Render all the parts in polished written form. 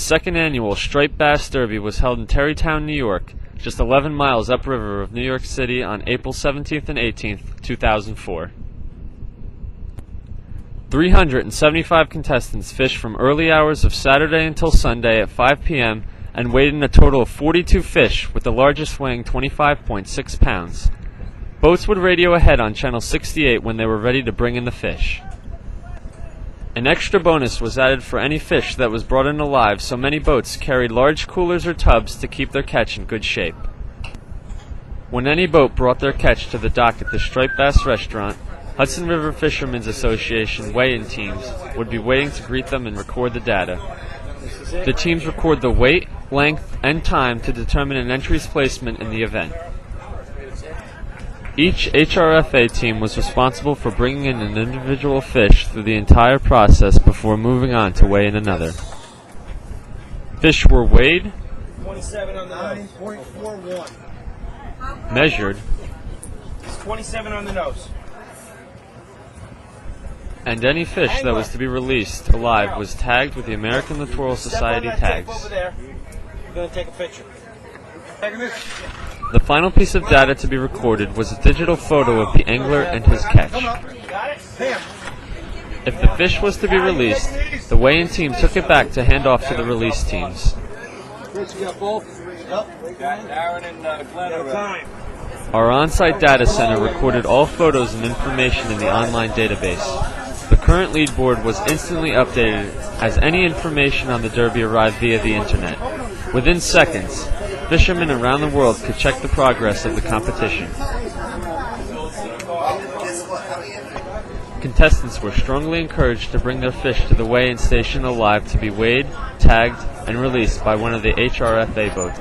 second annual StripedBass Derby was held in Terrytown, New York, just 11 miles upriver of New York City on April 17th and 18th, 2004. 375 contestants fished from early hours of Saturday until Sunday at 5 p.m. and weighed in a total of 42 fish, with the largest weighing 25.6 pounds. Boats would radio ahead on Channel 68 when they were ready to bring in the fish. An extra bonus was added for any fish that was brought in alive, so many boats carried large coolers or tubs to keep their catch in good shape. When any boat brought their catch to the dock at the StripedBass restaurant, Hudson River Fishermen's Association weigh-in teams would be waiting to greet them and record the data. The teams record the weight, length, and time to determine an entry's placement in the event. Each HRFA team was responsible for bringing in an individual fish through the entire process before moving on to weigh in another. Fish were weighed, 27 on the 9.41. Measured, It's 27 on the nose. And any fish that was to be released alive was tagged with the American Littoral Society tags. Over there. We're going to take a picture. The final piece of data to be recorded was a digital photo of the angler and his catch. If the fish was to be released, the weigh-in team took it back to hand off to the release teams. Our on-site data center recorded all photos and information in the online database. The current lead board was instantly updated as any information on the Derby arrived via the internet. Within seconds, fishermen around the world could check the progress of the competition. Contestants were strongly encouraged to bring their fish to the weigh-in station alive to be weighed, tagged, and released by one of the HRFA boats.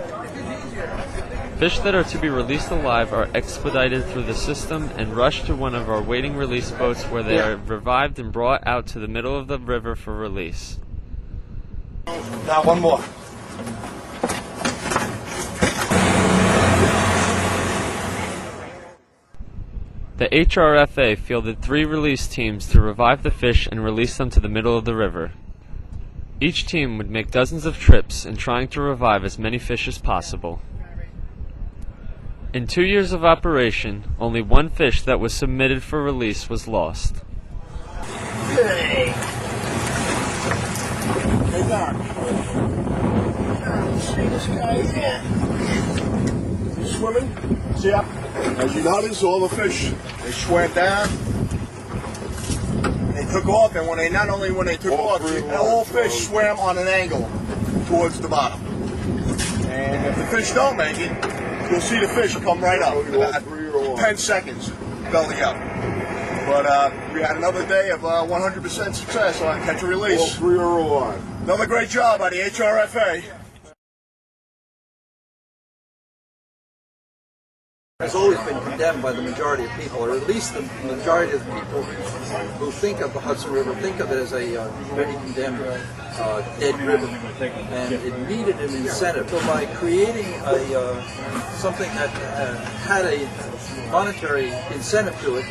Fish that are to be released alive are expedited through the system and rushed to one of our waiting release boats where they are revived and brought out to the middle of the river for release. Now one more. The HRFA fielded 3 release teams to revive the fish and release them to the middle of the river. Each team would make dozens of trips in trying to revive as many fish as possible. In 2 years of operation, only one fish that was submitted for release was lost. Hey, Doc. See this guy here? He's swimming? Yep. As you notice, all the fish, they swam down. They took off, and when they took off, the whole fish swam on an angle towards the bottom. And if the fish don't make it, you'll see the fish come right up in about 10 seconds, belly up. But we had another day of 100% success on catch and release. All 3 are alive. Another great job by the HRFA. Has always been condemned by the majority of people, or at least the majority of the people who think of the Hudson River think of it as a very condemned dead river, and it needed an incentive. So by creating something that had a monetary incentive to it,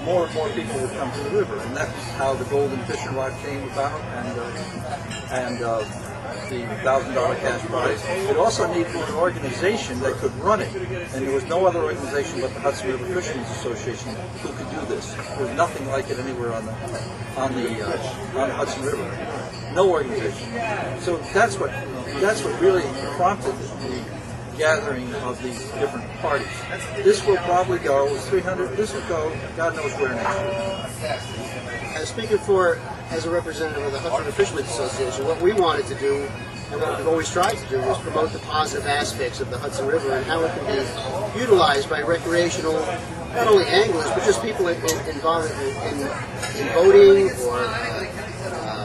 more and more people would come to the river, and that's how the Golden Fishing Rod came about, and the $1,000 cash prize. It also needed an organization that could run it, and there was no other organization but the Hudson River Fishermen's Association who could do this. There was nothing like it anywhere on the Hudson River. No organization. So that's what really prompted the gathering of these different parties. This will probably go, it was 300, this will go, God knows where next year. Speaking as a representative of the Hudson River Fishermen's Association, what we wanted to do, and what we've always tried to do, was promote the positive aspects of the Hudson River and how it can be utilized by recreational, not only anglers, but just people involved in boating or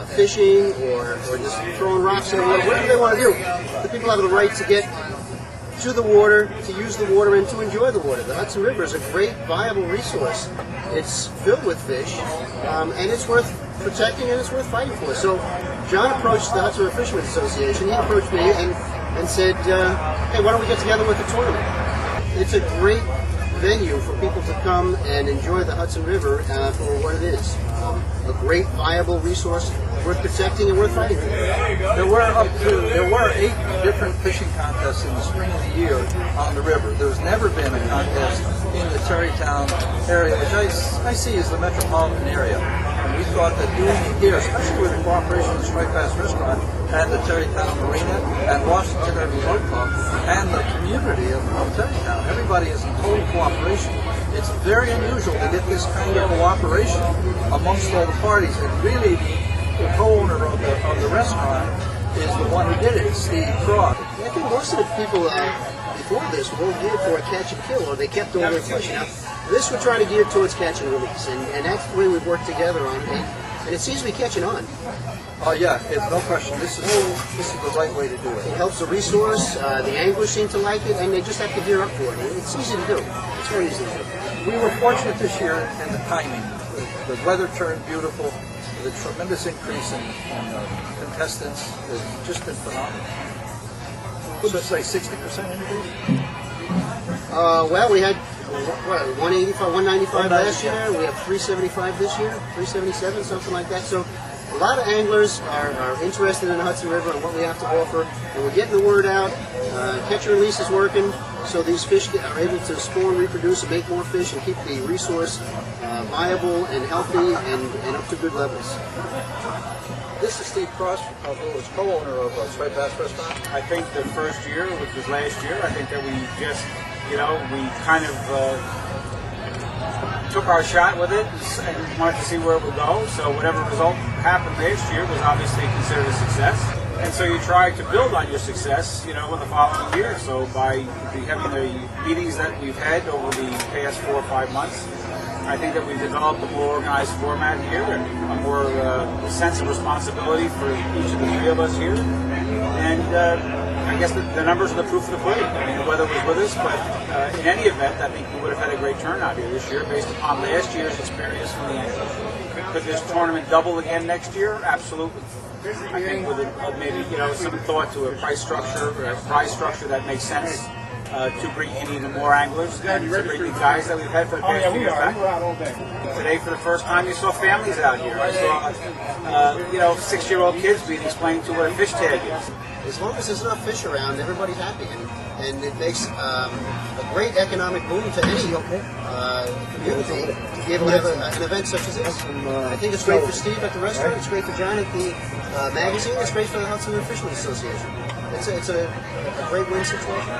fishing or just throwing rocks in the water, whatever they want to do. The people have the right to get to the water, to use the water, and to enjoy the water. The Hudson River is a great, viable resource. It's filled with fish, and it's worth protecting and it's worth fighting for. So John approached the Hudson River Fishermen's Association. He approached me and said, hey, why don't we get together with the tournament? It's a great venue for people to come and enjoy the Hudson River for what it is. A great, viable resource worth protecting and worth fighting for. There were 8 different fishing contests in the spring of the year on the river. There's never been a contest in the Terrytown area, which I see as the metropolitan area. And we thought that doing it here, especially with the cooperation of the StripedBass restaurant and the Terrytown Marina and Washington River Boat Club and the community of Terrytown, everybody is in total cooperation. It's very unusual to get this kind of cooperation amongst all the parties, and really the co-owner of the restaurant is the one who did it, Steve Croft. I think most of the people before this were all geared for a catch and kill, or they kept all their fish. Now, this we're trying to gear towards catch and release, and that's the way we've worked together on it, and it seems to be catching on. Oh yeah, it's no question. This is the right way to do it. It helps the resource, the anglers seem to like it, and they just have to gear up for it. It's easy to do. It's very easy to do. We were fortunate this year in the timing. The weather turned beautiful. The tremendous increase in contestants has just been phenomenal. Let's say 60% increase. Well, we had 185, 195 last year. We have 375 this year, 377, something like that. So a lot of anglers are interested in the Hudson River and what we have to offer, and we're getting the word out. Catch and release is working, so these fish are able to spawn, reproduce, and make more fish, and keep the resource viable and healthy and up to good levels. This is Steve Cross, who is co-owner of StripedBass Restaurant. I think the first year, which was last year, I think that we just, we kind of took our shot with it and wanted to see where it would go. So whatever result happened last year was obviously considered a success. And so you try to build on your success, in the following year. So by having the meetings that we've had over the past 4 or 5 months, I think that we've developed a more organized format here and a more sense of responsibility for each of the 3 of us here. And I guess the numbers are the proof of the pudding. I mean, the weather was with us, but in any event, I think we would have had a great turnout here this year based upon last year's experience from the anglers. Could this tournament double again next year? Absolutely. I think with maybe some thought to a price structure or a prize structure that makes sense. To bring in even more anglers and to bring the guys that we've had for the past few years back. Today, for the first time, you saw families out here. I saw, 6-year-old kids being explained to what a fish tag is. As long as there's enough fish around, everybody's happy, and it makes a great economic boom to any community to be able to have an event such as this. I think it's great for Steve at the restaurant. It's great for John at the magazine. It's great for the Hudson River Fishermen's Association. It's a great win situation.